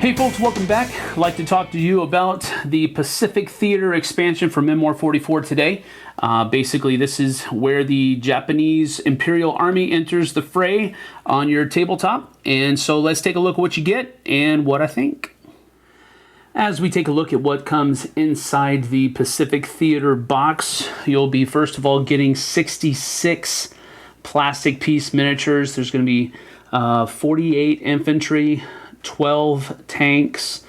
Hey folks, welcome back. I'd like to talk to you about the Pacific Theater expansion for Memoir 44 today. Basically, this is where the Japanese Imperial Army enters the fray on your tabletop. And so let's take a look at what you get and what I think. As we take a look at what comes inside the Pacific Theater box, you'll be first of all getting 66 plastic piece miniatures. There's going to be 48 infantry, 12 tanks,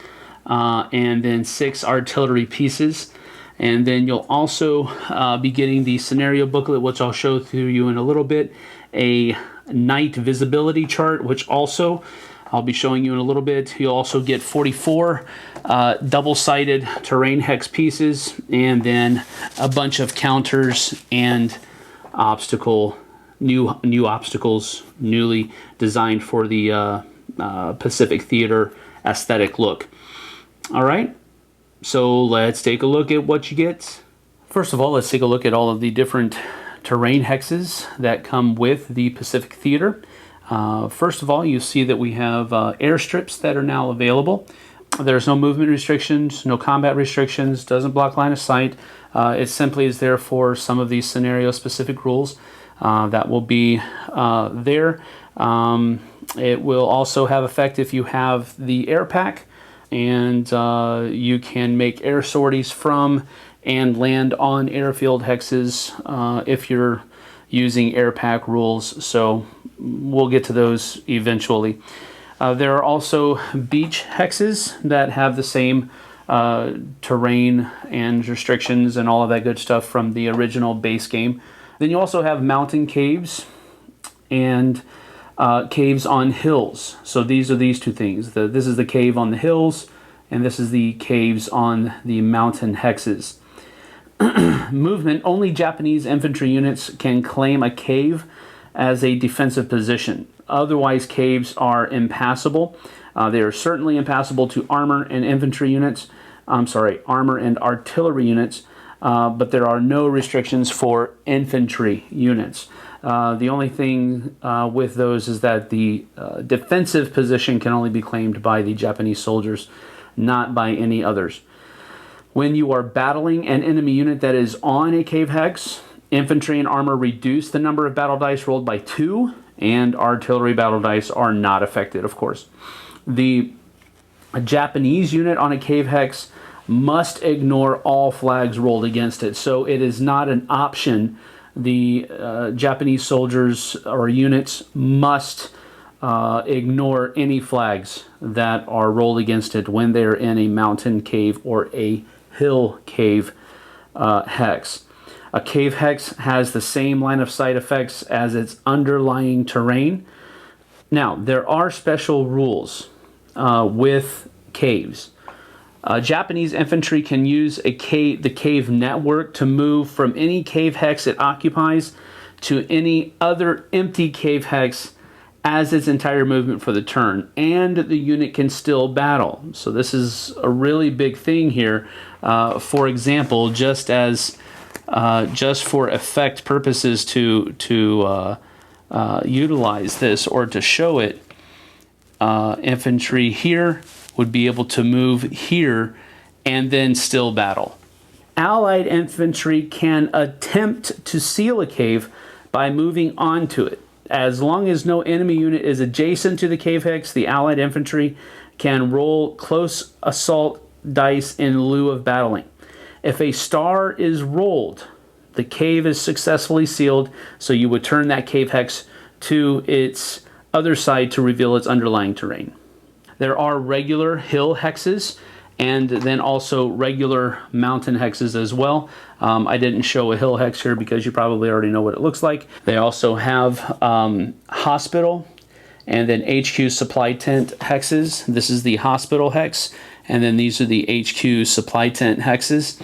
and then 6 artillery pieces. And then you'll also be getting the scenario booklet, which I'll show through you in a little bit, a night visibility chart, which also I'll be showing you in a little bit. You'll also get 44 double-sided terrain hex pieces, and then a bunch of counters and new obstacles newly designed for the Pacific Theater aesthetic look. All right, so let's take a look at what you get. First of all, let's take a look at all of the different terrain hexes that come with the Pacific Theater. First of all, you see that we have airstrips that are now available. There's no movement restrictions, no combat restrictions, doesn't block line of sight. It simply is there for some of these scenario-specific rules that will be there. It will also have effect if you have the air pack, and you can make air sorties from and land on airfield hexes if you're using air pack rules. So we'll get to those eventually. There are also beach hexes that have the same terrain and restrictions and all of that good stuff from the original base game. Then you also have mountain caves and caves on hills. So these are these two things. This is the cave on the hills, and this is the caves on the mountain hexes. Movement: only Japanese infantry units can claim a cave as a defensive position. Otherwise, caves are impassable. They are certainly impassable to armor and infantry units. Armor and artillery units. But there are no restrictions for infantry units. The only thing with those is that the defensive position can only be claimed by the Japanese soldiers, not by any others. When you are battling an enemy unit that is on a cave hex, infantry and armor reduce the number of battle dice rolled by 2, and artillery battle dice are not affected, of course. The Japanese unit on a cave hex must ignore all flags rolled against it. So it is not an option. The Japanese soldiers or units must ignore any flags that are rolled against it when they're in a mountain cave or a hill cave hex. A cave hex has the same line of sight effects as its underlying terrain. Now, there are special rules with caves. Japanese infantry can use the cave network to move from any cave hex it occupies to any other empty cave hex as its entire movement for the turn, and the unit can still battle. So this is a really big thing here. For example, just for effect purposes to utilize this or to show it, infantry here would be able to move here and then still battle. Allied infantry can attempt to seal a cave by moving onto it. As long as no enemy unit is adjacent to the cave hex, the Allied infantry can roll close assault dice in lieu of battling. If a star is rolled, the cave is successfully sealed, so you would turn that cave hex to its other side to reveal its underlying terrain. There are regular hill hexes and then also regular mountain hexes as well. I didn't show a hill hex here because you probably already know what it looks like. They also have hospital and then HQ supply tent hexes. This is the hospital hex, and then these are the HQ supply tent hexes.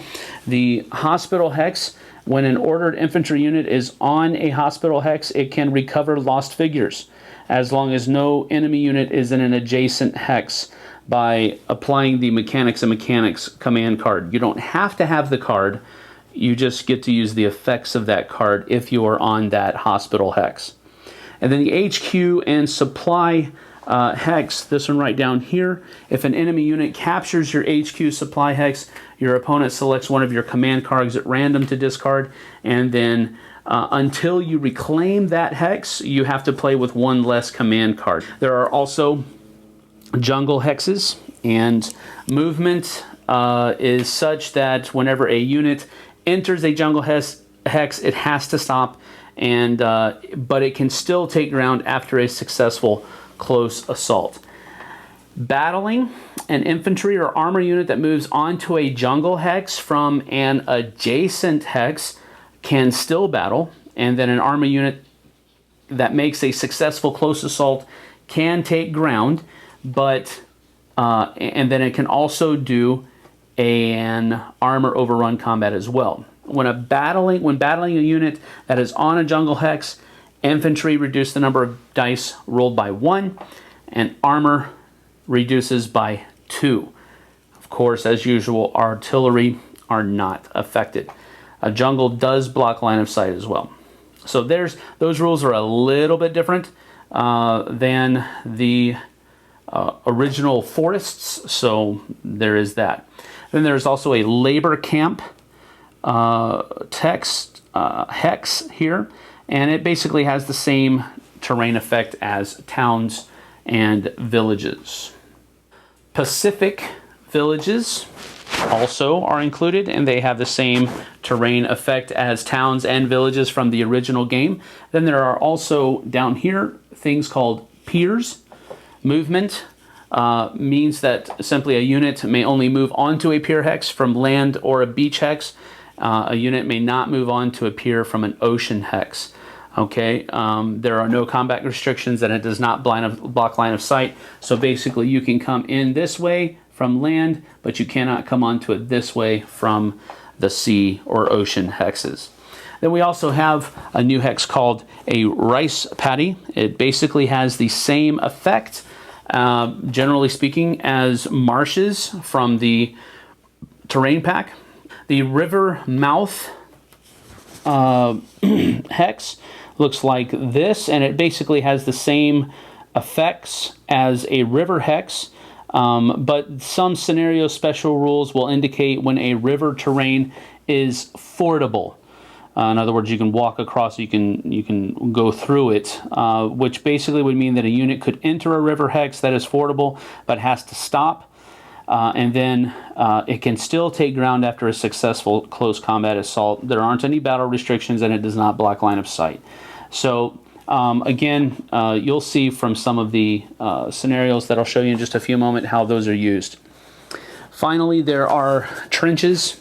The hospital hex, when an ordered infantry unit is on a hospital hex, it can recover lost figures as long as no enemy unit is in an adjacent hex by applying the Mechanics and Mechanics command card. You don't have to have the card. You just get to use the effects of that card if you are on that hospital hex. And then the HQ and supply hex, this one right down here. If an enemy unit captures your HQ supply hex, your opponent selects one of your command cards at random to discard, and then until you reclaim that hex, you have to play with one less command card. There are also jungle hexes, and movement is such that whenever a unit enters a jungle hex, it has to stop, and but it can still take ground after a successful close assault. Battling, an infantry or armor unit that moves onto a jungle hex from an adjacent hex can still battle, and then an armor unit that makes a successful close assault can take ground, but and then it can also do an armor overrun combat as well. When battling a unit that is on a jungle hex, infantry reduce the number of dice rolled by 1, and armor reduces by 2. Of course, as usual, artillery are not affected. A jungle does block line of sight as well. So those rules are a little bit different than the original forests, so there is that. Then there's also a labor camp hex here, and it basically has the same terrain effect as towns and villages. Pacific villages also are included, and they have the same terrain effect as towns and villages from the original game. Then there are also down here things called piers. Movement means that simply a unit may only move onto a pier hex from land or a beach hex. A unit may not move on to a pier from an ocean hex. Okay, there are no combat restrictions, and it does not block line of sight. So basically you can come in this way from land, but you cannot come onto it this way from the sea or ocean hexes. Then we also have a new hex called a rice paddy. It basically has the same effect, generally speaking, as marshes from the terrain pack. The river mouth hex looks like this, and it basically has the same effects as a river hex, but some scenario special rules will indicate when a river terrain is fordable. In other words, you can walk across, you can go through it, which basically would mean that a unit could enter a river hex that is fordable but has to stop, and then it can still take ground after a successful close combat assault. There aren't any battle restrictions, and it does not block line of sight. So again, you'll see from some of the scenarios that I'll show you in just a few moments how those are used. Finally, there are trenches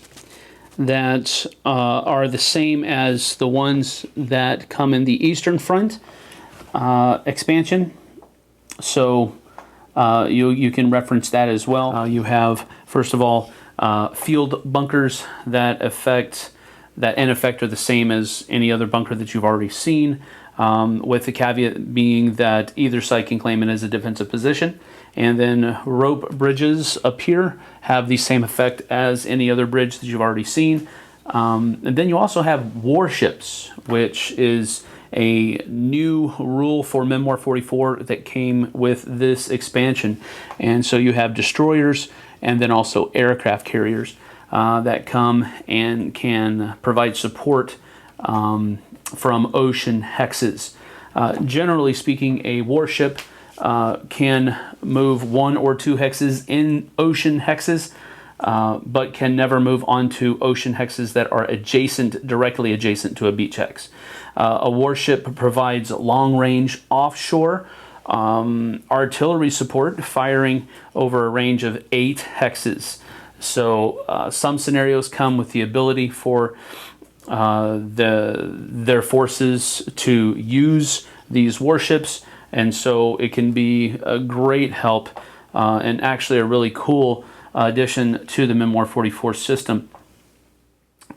that are the same as the ones that come in the Eastern Front expansion. So you can reference that as well. You have, first of all, field bunkers that in effect are the same as any other bunker that you've already seen, with the caveat being that either side can claim it as a defensive position. And then rope bridges up here have the same effect as any other bridge that you've already seen. And then you also have warships, which is a new rule for Memoir 44 that came with this expansion. And so you have destroyers and then also aircraft carriers that come and can provide support from ocean hexes. Generally speaking, a warship can move 1 or 2 hexes in ocean hexes, but can never move onto ocean hexes that are directly adjacent to a beach hex. A warship provides long-range offshore artillery support, firing over a range of 8 hexes. So some scenarios come with the ability for their forces to use these warships, and so it can be a great help and actually a really cool addition to the Memoir 44 system.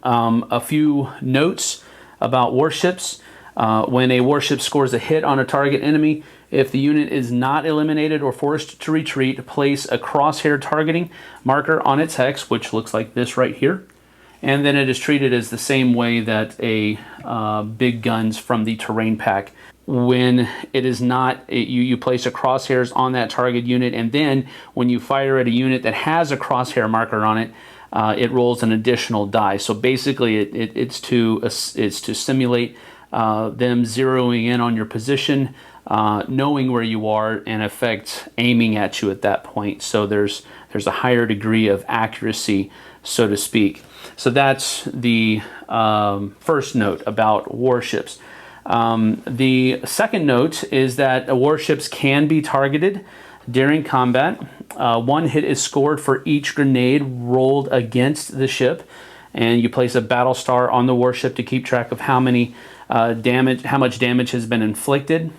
A few notes about warships. When a warship scores a hit on a target enemy, if the unit is not eliminated or forced to retreat, place a crosshair targeting marker on its hex, which looks like this right here. And then it is treated as the same way that a big guns from the terrain pack when it is not, you place a crosshairs on that target unit, and then when you fire at a unit that has a crosshair marker on it, it rolls an additional die. So basically, it's to simulate them zeroing in on your position, knowing where you are, and effect aiming at you at that point. So there's a higher degree of accuracy, so to speak. So that's the first note about warships. The second note is that warships can be targeted during combat. One hit is scored for each grenade rolled against the ship, and you place a battle star on the warship to keep track of how much damage has been inflicted.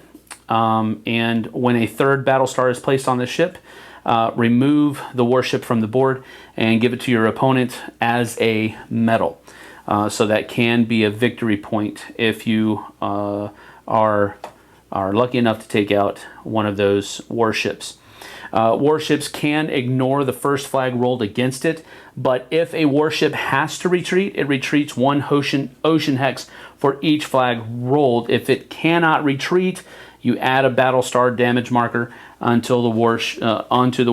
And when a third battle star is placed on the ship, remove the warship from the board and give it to your opponent as a medal. So that can be a victory point if you are lucky enough to take out one of those warships. Warships can ignore the first flag rolled against it, but if a warship has to retreat, it retreats one ocean hex for each flag rolled. If it cannot retreat, you add a battle star damage marker onto the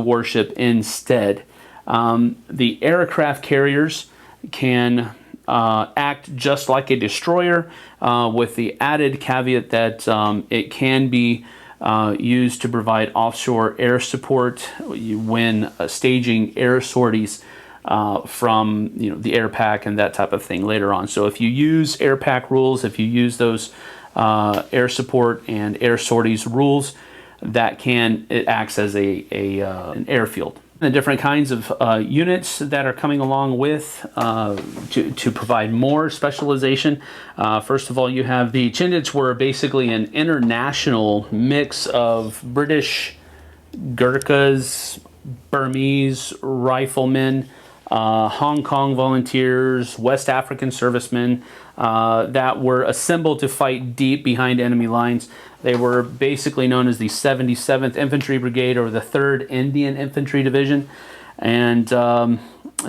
warship instead. The aircraft carriers can act just like a destroyer, with the added caveat that it can be used to provide offshore air support when staging air sorties from the air pack and that type of thing later on. So if you use air pack rules, if you use those air support and air sorties rules, it acts as an airfield. The different kinds of units that are coming along with to provide more specialization. First of all, you have the Chindits, were basically an international mix of British Gurkhas, Burmese riflemen, Hong Kong volunteers, West African servicemen that were assembled to fight deep behind enemy lines. They were basically known as the 77th Infantry Brigade, or the 3rd Indian Infantry Division. And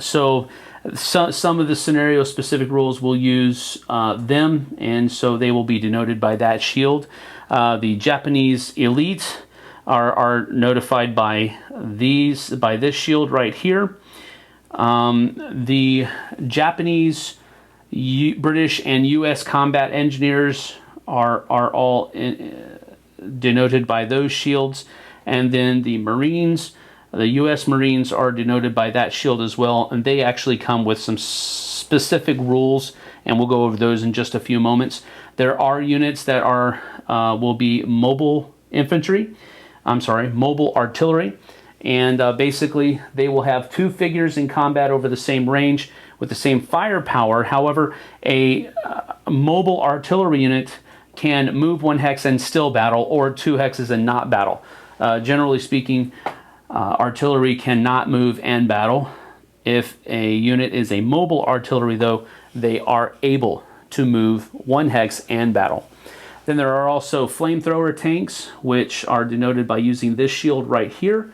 so some of the scenario-specific rules will use them, and so they will be denoted by that shield. The Japanese elite are notified by this shield right here. The Japanese, British, and U.S. combat engineers are all denoted by those shields, and then the Marines, the U.S. Marines, are denoted by that shield as well, and they actually come with some specific rules, and we'll go over those in just a few moments. There are units that will be mobile artillery, and basically they will have two figures in combat over the same range with the same firepower. However, a mobile artillery unit can move one hex and still battle, or two hexes and not battle. Generally speaking, artillery cannot move and battle. If a unit is a mobile artillery, though, they are able to move one hex and battle. Then there are also flamethrower tanks, which are denoted by using this shield right here.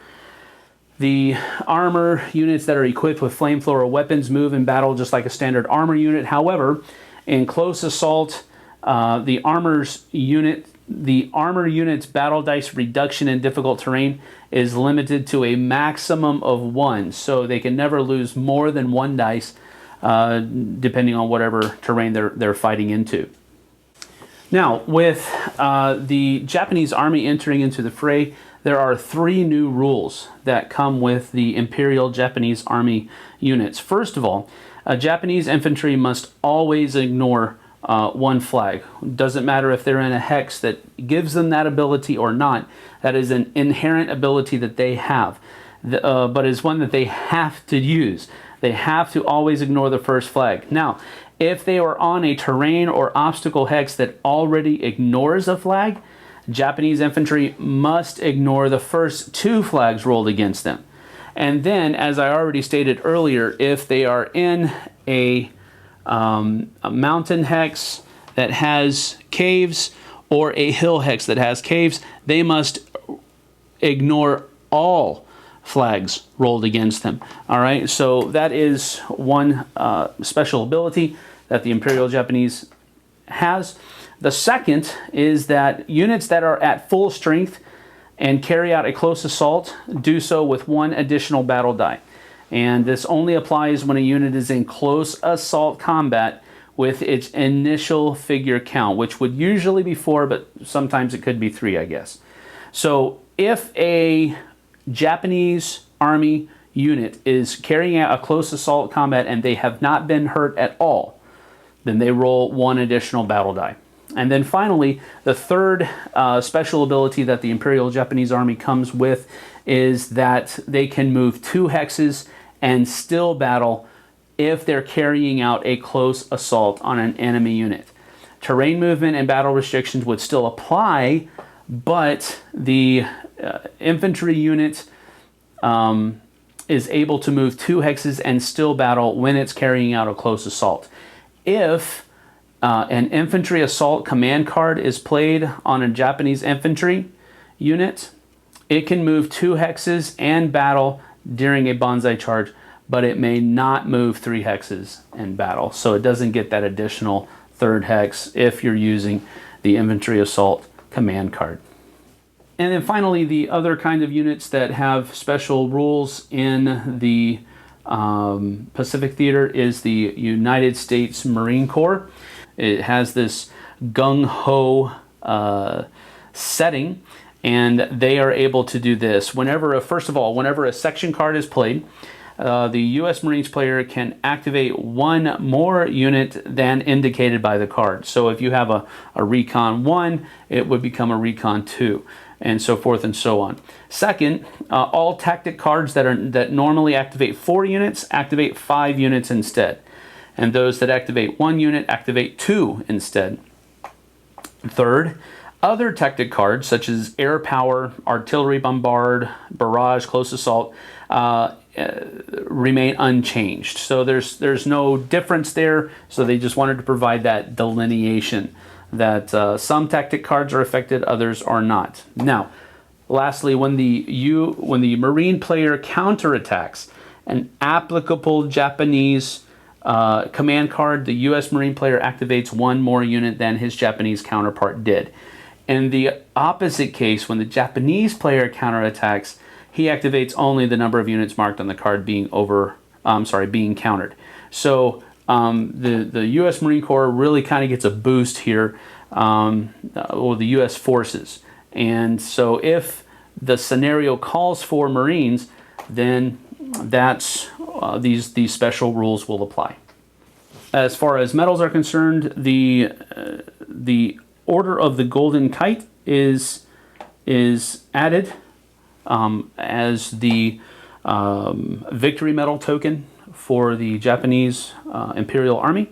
The armor units that are equipped with flamethrower weapons move and battle just like a standard armor unit. However, in close assault, the armor unit's battle dice reduction in difficult terrain is limited to a maximum of 1, so they can never lose more than 1 dice, depending on whatever terrain they're fighting into. Now, with the Japanese army entering into the fray, there are 3 new rules that come with the Imperial Japanese Army units. First of all, Japanese infantry must always ignore one flag. Doesn't matter if they're in a hex that gives them that ability or not. That is an inherent ability that they have, but is one that they have to use. They have to always ignore the first flag. Now, if they are on a terrain or obstacle hex that already ignores a flag, Japanese infantry must ignore the first 2 flags rolled against them. And then, as I already stated earlier, if they are in a mountain hex that has caves, or a hill hex that has caves, they must ignore all flags rolled against them. All right, so that is one special ability that the Imperial Japanese has. The second is that units that are at full strength and carry out a close assault do so with 1 additional battle die. And this only applies when a unit is in close assault combat with its initial figure count, which would usually be 4, but sometimes it could be 3, I guess. So if a Japanese army unit is carrying out a close assault combat and they have not been hurt at all, then they roll 1 additional battle die. And then finally, the third special ability that the Imperial Japanese Army comes with is that they can move 2 hexes and still battle if they're carrying out a close assault on an enemy unit. Terrain movement and battle restrictions would still apply, but the infantry unit is able to move 2 hexes and still battle when it's carrying out a close assault. If an infantry assault command card is played on a Japanese infantry unit, it can move 2 hexes and battle during a banzai charge, but it may not move 3 hexes in battle. So it doesn't get that additional 3rd hex if you're using the infantry assault command card. And then finally, the other kind of units that have special rules in the Pacific Theater is the United States Marine Corps. It has this gung-ho setting, and they are able to do this. First of all, whenever a section card is played, the U.S. Marines player can activate 1 more unit than indicated by the card. So if you have a Recon 1, it would become a Recon 2, and so forth and so on. Second, all tactic cards that normally activate 4 units activate 5 units instead. And those that activate 1 unit activate 2 instead. Third, other tactic cards such as air power, artillery bombard, barrage, close assault remain unchanged. So there's no difference there. So they just wanted to provide that delineation that some tactic cards are affected, others are not. Now, lastly, when the Marine player counterattacks an applicable Japanese command card, the U.S. Marine player activates 1 more unit than his Japanese counterpart did. In the opposite case, when the Japanese player counterattacks, he activates only the number of units marked on the card being countered. So the U.S. Marine Corps really kind of gets a boost here, or the U.S. forces. And so if the scenario calls for Marines, then that's these special rules will apply. As far as medals are concerned, the Order of the Golden Kite is added as the victory medal token for the Japanese Imperial Army,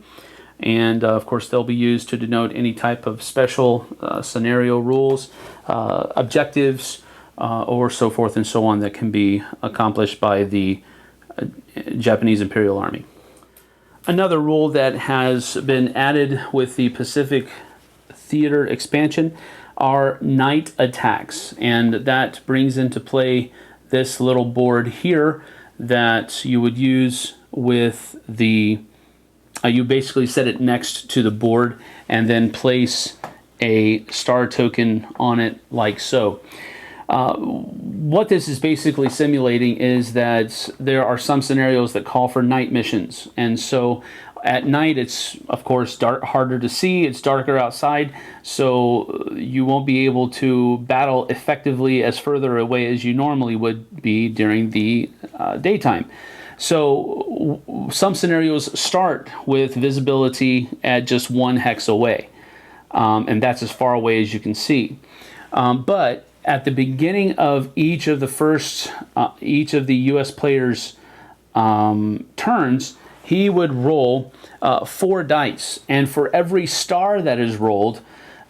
and of course they'll be used to denote any type of special scenario rules, objectives, or so forth and so on that can be accomplished by the Japanese Imperial Army. Another rule that has been added with the Pacific Theater expansion are night attacks, and that brings into play this little board here that you would use with the you basically set it next to the board and then place a star token on it like so. What this is basically simulating is that there are some scenarios that call for night missions, and so at night it's of course harder to see, it's darker outside, so you won't be able to battle effectively as further away as you normally would be during the daytime. So some scenarios start with visibility at just 1 hex away, and that's as far away as you can see. But at the beginning of each of the U.S. players' turns, he would roll 4 dice, and for every star that is rolled,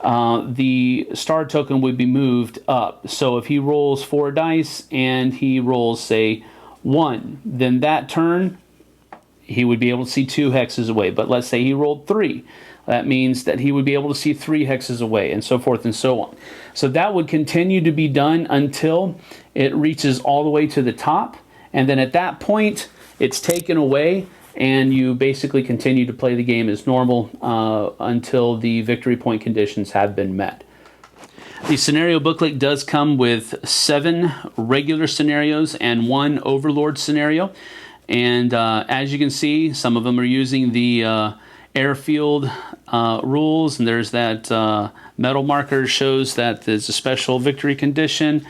the star token would be moved up. So if he rolls 4 dice and he rolls, say, 1, then that turn he would be able to see 2 hexes away. But let's say he rolled 3. That means that he would be able to see 3 hexes away, and so forth and so on. So that would continue to be done until it reaches all the way to the top, and then at that point, it's taken away, and you basically continue to play the game as normal until the victory point conditions have been met. The scenario booklet does come with 7 regular scenarios and 1 Overlord scenario. And as you can see, some of them are using the airfield rules, and there's that metal marker shows that there's a special victory condition.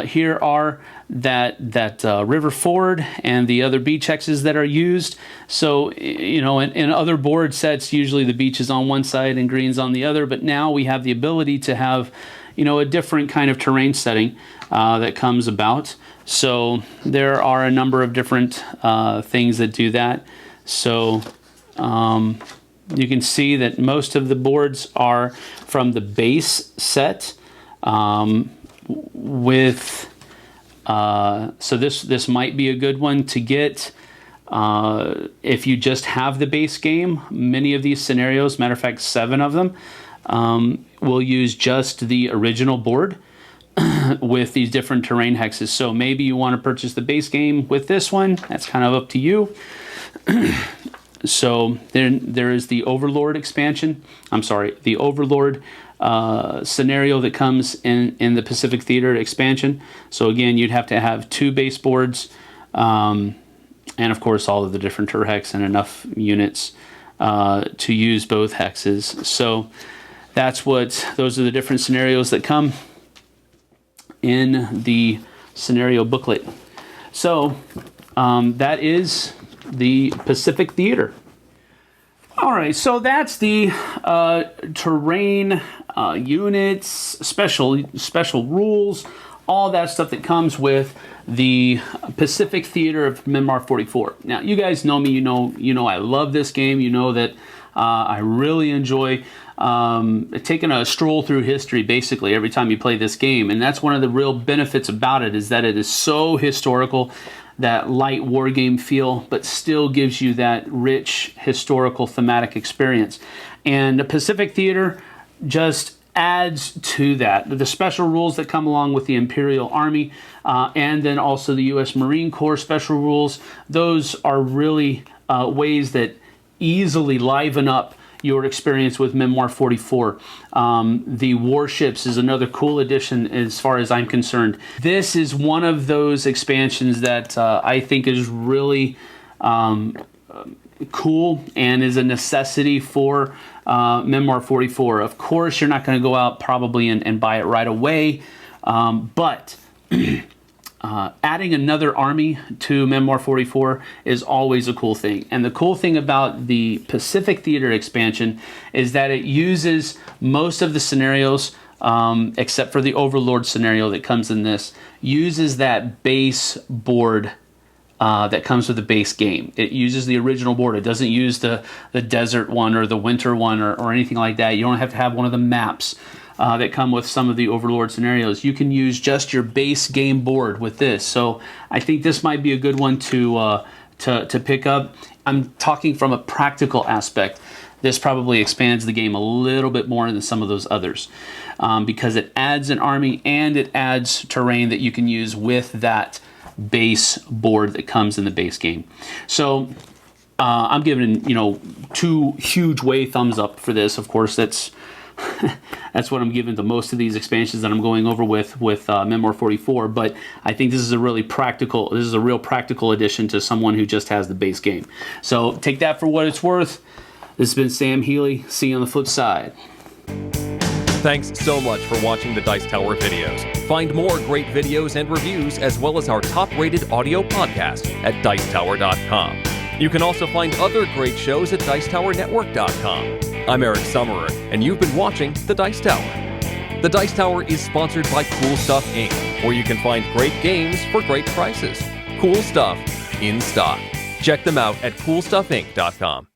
Here are that river ford and the other beach hexes that are used. So, you know, in other board sets, usually the beach is on one side and green's on the other, but now we have the ability to have, you know, a different kind of terrain setting that comes about. So there are a number of different things that do that. So you can see that most of the boards are from the base set so this might be a good one to get if you just have the base game. Many of these scenarios, matter of fact 7 of them, will use just the original board with these different terrain hexes. So maybe you want to purchase the base game with this one. That's kind of up to you. So then there is the Overlord expansion. I'm sorry, the Overlord scenario that comes in the Pacific Theater expansion. So again, you'd have to have 2 base boards, and of course all of the different tur hex and enough units to use both hexes. So those are the different scenarios that come in the scenario booklet. So that is the Pacific Theater. All right, so that's the terrain, units, special rules, all that stuff that comes with the Pacific Theater of Memoir 44. Now, you guys know me. You know I love this game. You know that I really enjoy taking a stroll through history basically every time you play this game, and that's one of the real benefits about it, is that it is so historical, that light war game feel, but still gives you that rich historical thematic experience. And the Pacific Theater just adds to that. The special rules that come along with the Imperial Army and then also the U.S. Marine Corps special rules, those are really ways that easily liven up your experience with Memoir 44. The warships is another cool addition as far as I'm concerned. This is one of those expansions that I think is really cool and is a necessity for Memoir 44. Of course, you're not going to go out probably and buy it right away, but adding another army to Memoir 44 is always a cool thing. And the cool thing about the Pacific Theater expansion is that it uses most of the scenarios, except for the Overlord scenario that comes in this, uses that base board that comes with the base game. It uses the original board. It doesn't use the desert one or the winter one or anything like that. You don't have to have one of the maps that come with some of the Overlord scenarios. You can use just your base game board with this. So I think this might be a good one to pick up. I'm talking from a practical aspect. This probably expands the game a little bit more than some of those others because it adds an army and it adds terrain that you can use with that base board that comes in the base game. So I'm giving 2 huge way thumbs up for this. Of course, that's what I'm giving to most of these expansions that I'm going over with Memoir 44. But I think this is a real practical addition to someone who just has the base game. So take that for what it's worth. This has been Sam Healey. See you on the flip side. Thanks so much for watching the Dice Tower videos. Find more great videos and reviews, as well as our top-rated audio podcast at Dicetower.com. You can also find other great shows at DicetowerNetwork.com. I'm Eric Summerer, and you've been watching The Dice Tower. The Dice Tower is sponsored by Cool Stuff Inc., where you can find great games for great prices. Cool stuff in stock. Check them out at CoolStuffInc.com.